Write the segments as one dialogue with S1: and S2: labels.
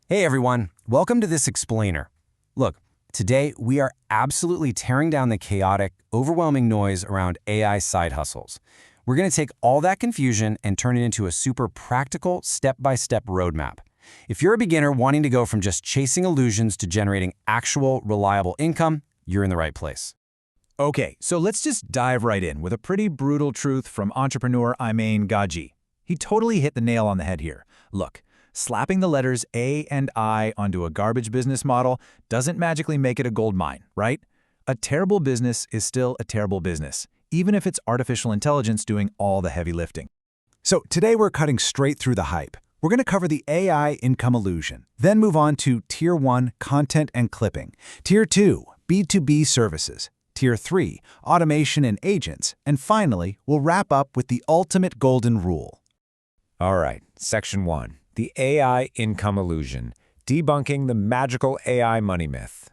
S1: Hey everyone, welcome to this explainer. Look, today we are absolutely tearing down the chaotic, overwhelming noise around AI side hustles. We're going to take all that confusion and turn it into a super practical, step-by-step roadmap. If you're a beginner wanting to go from just chasing illusions to generating actual, reliable income, you're in the right place.
S2: Okay, so let's just dive right in with a pretty brutal truth from entrepreneur Aimain Gaji. He totally hit the nail on the head here. Look, slapping the letters A and I onto a garbage business model doesn't magically make it a gold mine, right? A terrible business is still a terrible business, even if it's artificial intelligence doing all the heavy lifting. So today we're cutting straight through the hype. We're going to cover the AI income illusion, then move on to Tier 1 content and clipping, Tier 2 B2B services, Tier 3 automation and agents, and finally, we'll wrap up with the ultimate golden rule.
S3: All right, Section 1. The AI income illusion, debunking the magical AI money myth.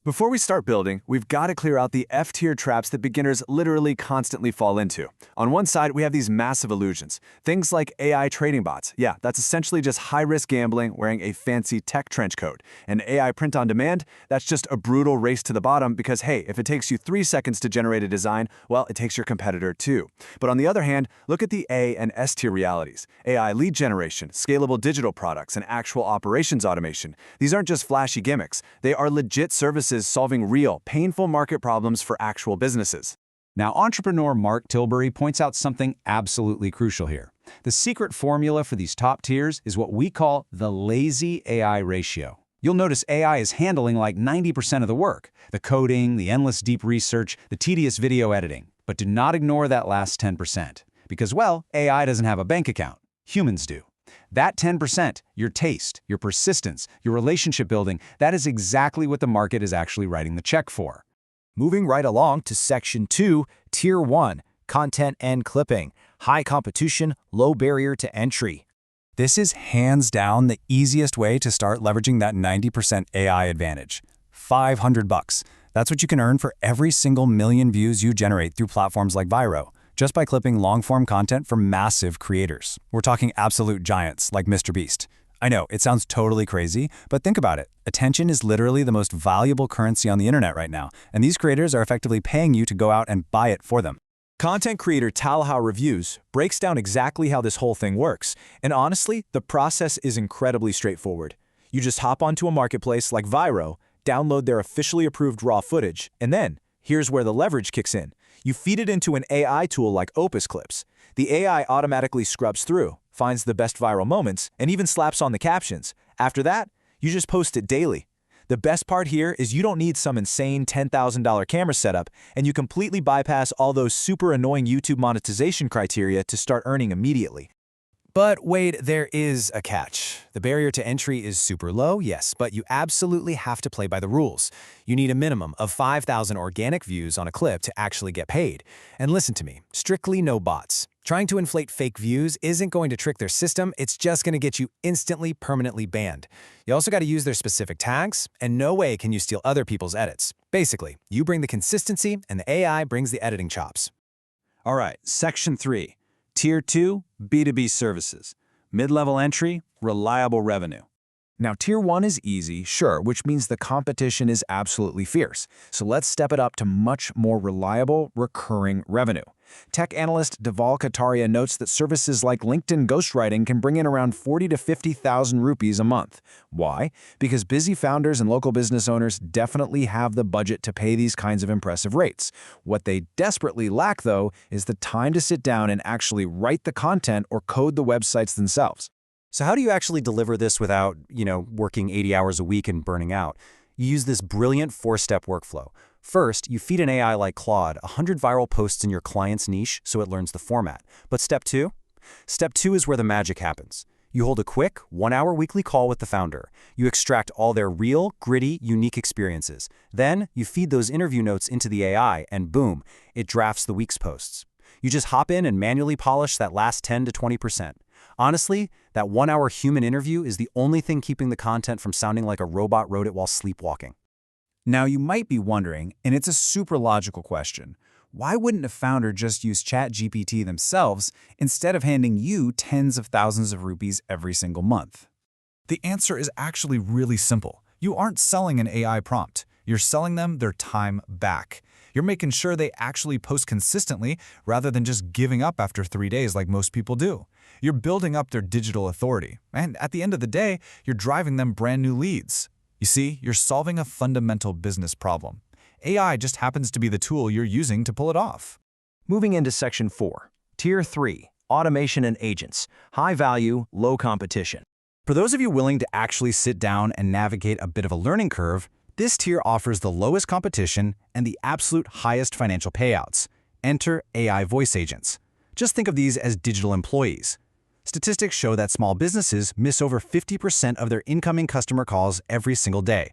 S4: Before we start building, we've got to clear out the F-tier traps that beginners literally constantly fall into. On one side, we have these massive illusions. Things like AI trading bots. Yeah, that's essentially just high-risk gambling wearing a fancy tech trench coat. And AI print on demand, that's just a brutal race to the bottom because, hey, if it takes you 3 seconds to generate a design, well, it takes your competitor too. But on the other hand, look at the A and S-tier realities. AI lead generation, scalable digital products, and actual operations automation. These aren't just flashy gimmicks. They are legit services solving real, painful market problems for actual businesses.
S1: Now, entrepreneur Mark Tilbury points out something absolutely crucial here. The secret formula for these top tiers is what we call the lazy AI ratio. You'll notice AI is handling like 90% of the work, the coding, the endless deep research, the tedious video editing. But do not ignore that last 10%. Because, well, AI doesn't have a bank account. Humans do. That 10%, your taste, your persistence, your relationship building, that is exactly what the market is actually writing the check for.
S2: Moving right along to Section 2, Tier 1, content and clipping, high competition, low barrier to entry. This is hands down the easiest way to start leveraging that 90% AI advantage. $500. That's what you can earn for every single million views you generate through platforms like VYRO, just by clipping long-form content from massive creators. We're talking absolute giants like MrBeast. I know, it sounds totally crazy, but think about it. Attention is literally the most valuable currency on the internet right now, and these creators are effectively paying you to go out and buy it for them. Content creator Talha Reviews breaks down exactly how this whole thing works, and honestly, the process is incredibly straightforward. You just hop onto a marketplace like VYRO, download their officially approved raw footage, and then, here's where the leverage kicks in. You feed it into an AI tool like Opus Clips. The AI automatically scrubs through, finds the best viral moments, and even slaps on the captions. After that, you just post it daily. The best part here is you don't need some insane $10,000 camera setup, and you completely bypass all those super annoying YouTube monetization criteria to start earning immediately. But wait, there is a catch. The barrier to entry is super low, yes, but you absolutely have to play by the rules. You need a minimum of 5,000 organic views on a clip to actually get paid. And listen to me, strictly no bots. Trying to inflate fake views isn't going to trick their system, it's just going to get you instantly, permanently banned. You also got to use their specific tags, and no way can you steal other people's edits. Basically, you bring the consistency, and the AI brings the editing chops.
S4: All right, Section 3. Tier 2, B2B services. Mid-level entry, reliable revenue.
S2: Now, Tier 1 is easy, sure, which means the competition is absolutely fierce. So let's step it up to much more reliable, recurring revenue. Tech analyst Deval Kataria notes that services like LinkedIn ghostwriting can bring in around 40 to 50,000 rupees a month. Why? Because busy founders and local business owners definitely have the budget to pay these kinds of impressive rates. What they desperately lack, though, is the time to sit down and actually write the content or code the websites themselves.
S5: So how do you actually deliver this without, working 80 hours a week and burning out? You use this brilliant 4-step workflow. First, you feed an AI like Claude 100 viral posts in your client's niche so it learns the format. But step 2? Step 2 is where the magic happens. You hold a quick, 1-hour weekly call with the founder. You extract all their real, gritty, unique experiences. Then, you feed those interview notes into the AI, and boom, it drafts the week's posts. You just hop in and manually polish that last 10 to 20%. Honestly, that 1-hour human interview is the only thing keeping the content from sounding like a robot wrote it while sleepwalking.
S2: Now, you might be wondering, and it's a super logical question, why wouldn't a founder just use ChatGPT themselves instead of handing you tens of thousands of rupees every single month? The answer is actually really simple. You aren't selling an AI prompt. You're selling them their time back. You're making sure they actually post consistently rather than just giving up after 3 days like most people do. You're building up their digital authority, and at the end of the day, you're driving them brand new leads. You see, you're solving a fundamental business problem. AI just happens to be the tool you're using to pull it off.
S5: Moving into Section 4, Tier 3, Automation and Agents, High Value, Low Competition.
S1: For those of you willing to actually sit down and navigate a bit of a learning curve, this tier offers the lowest competition and the absolute highest financial payouts. Enter AI voice agents. Just think of these as digital employees. Statistics show that small businesses miss over 50% of their incoming customer calls every single day.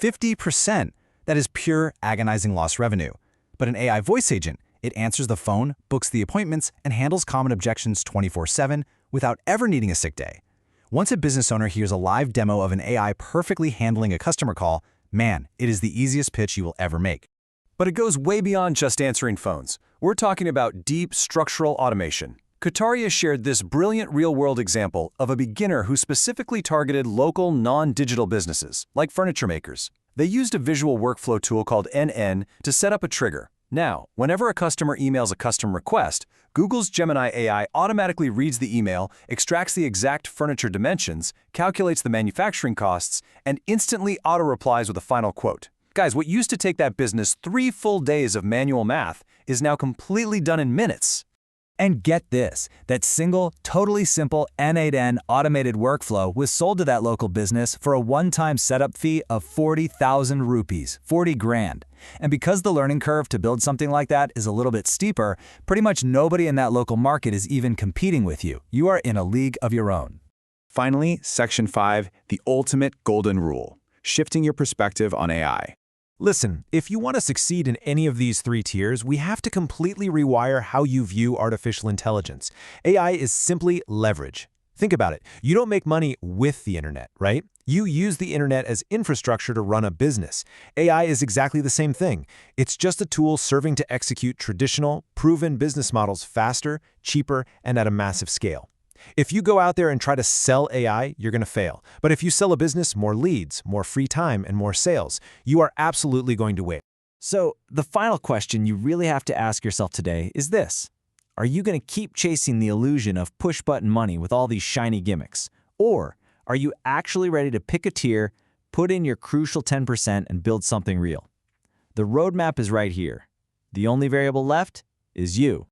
S1: 50%! That is pure, agonizing lost revenue. But an AI voice agent, it answers the phone, books the appointments, and handles common objections 24/7 without ever needing a sick day. Once a business owner hears a live demo of an AI perfectly handling a customer call, man, it is the easiest pitch you will ever make.
S4: But it goes way beyond just answering phones. We're talking about deep structural automation. Kataria shared this brilliant real-world example of a beginner who specifically targeted local non-digital businesses, like furniture makers. They used a visual workflow tool called NN to set up a trigger. Now, whenever a customer emails a custom request, Google's Gemini AI automatically reads the email, extracts the exact furniture dimensions, calculates the manufacturing costs, and instantly auto-replies with a final quote. Guys, what used to take that business 3 full days of manual math is now completely done in minutes.
S2: And get this, that single, totally simple N8N automated workflow was sold to that local business for a one-time setup fee of 40,000 rupees, 40 grand. And because the learning curve to build something like that is a little bit steeper, pretty much nobody in that local market is even competing with you. You are in a league of your own.
S1: Finally, Section 5, the ultimate golden rule, shifting your perspective on AI.
S3: Listen, if you want to succeed in any of these 3 tiers, we have to completely rewire how you view artificial intelligence. AI is simply leverage. Think about it. You don't make money with the internet, right? You use the internet as infrastructure to run a business. AI is exactly the same thing. It's just a tool serving to execute traditional, proven business models faster, cheaper, and at a massive scale. If you go out there and try to sell AI, you're going to fail. But if you sell a business more leads, more free time, and more sales, you are absolutely going to win.
S5: So, the final question you really have to ask yourself today is this. Are you going to keep chasing the illusion of push-button money with all these shiny gimmicks? Or are you actually ready to pick a tier, put in your crucial 10%, and build something real? The roadmap is right here. The only variable left is you.